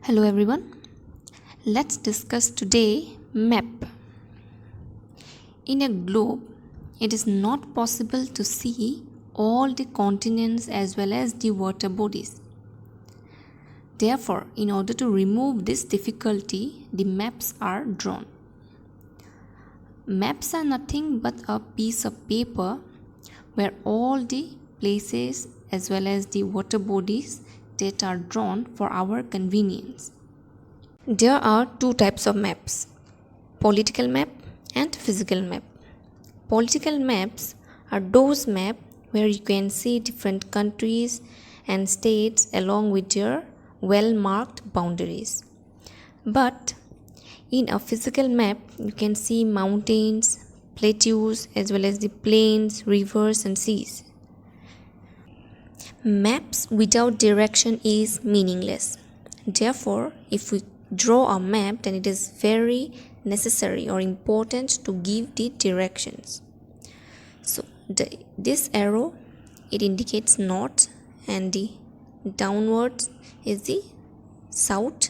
Hello everyone. Let's discuss today map. In a globe, it is not possible to see all the continents as well as the water bodies. Therefore, in order to remove this difficulty, the maps are drawn. Maps are nothing but a piece of paper where all the places as well as the water bodies that are drawn for our convenience. There are two types of maps, political map and physical map. Political maps are those maps where you can see different countries and states along with their well-marked boundaries. But in a physical map, you can see mountains, plateaus as well as the plains, rivers and seas. Maps without direction is meaningless. Therefore, if we draw a map, then it is very necessary or important to give the directions. So this arrow, it indicates north and the downwards is the south,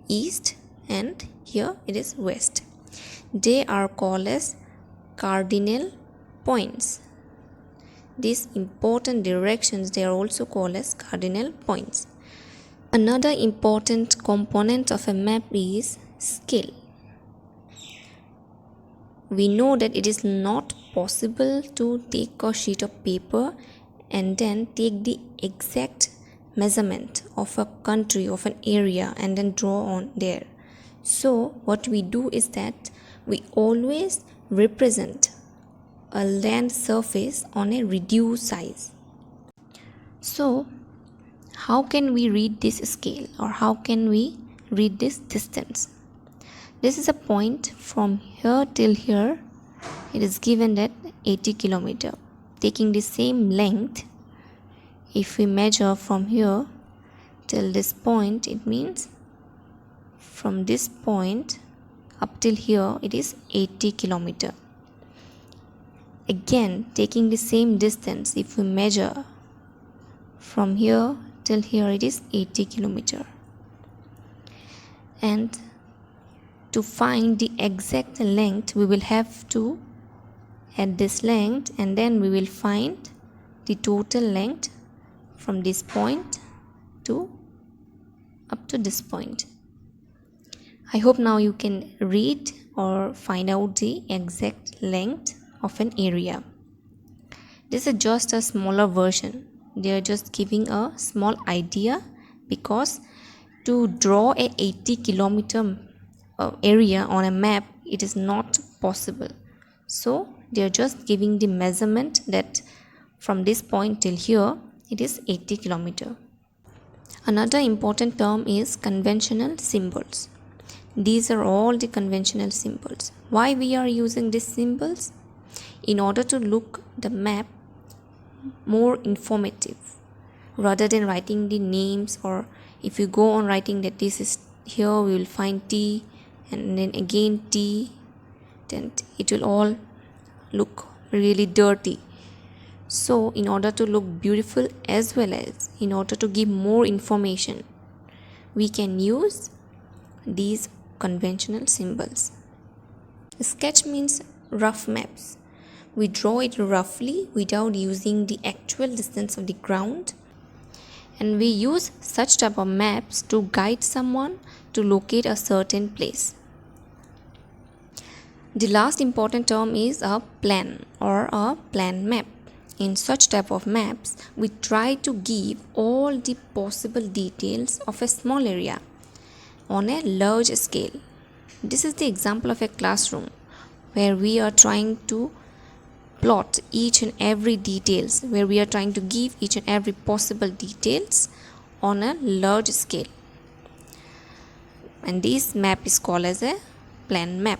east and here it is west. They are called as cardinal points. These important directions, they are also called as cardinal points. Another important component of a map is scale. We know that it is not possible to take a sheet of paper and then take the exact measurement of a country, of an area and then draw on there. So what we do is that we always represent a land surface on a reduced size. So how can we read this scale or how can we read this distance? This is a point from here till here. It is given at 80 km. Taking the same length, if we measure from here till this point, it means from this point up till here it is 80 km. Again, taking the same distance, if we measure from here till here it is 80 km. And to find the exact length, we will have to add this length and then we will find the total length from this point to up to this point. I hope now you can read or find out the exact length of an area. This is just a smaller version. They are just giving a small idea because to draw a 80 kilometer area on a map, it is not possible. So they are just giving the measurement that from this point till here it is 80 kilometer. Another important term is conventional symbols. These are all the conventional symbols. Why we are using these symbols? In order to look the map more informative rather than writing the names, or if you go on writing that this is here, we will find T and then again T, then it will all look really dirty. So in order to look beautiful as well as in order to give more information, we can use these conventional symbols. Sketch means rough maps. We draw it roughly without using the actual distance of the ground, and we use such type of maps to guide someone to locate a certain place. The last important term is a plan or a plan map. In such type of maps, we try to give all the possible details of a small area on a large scale. This is the example of a classroom where we are trying to plot each and every details, where we are trying to give each and every possible details on a large scale. And this map is called as a plan map.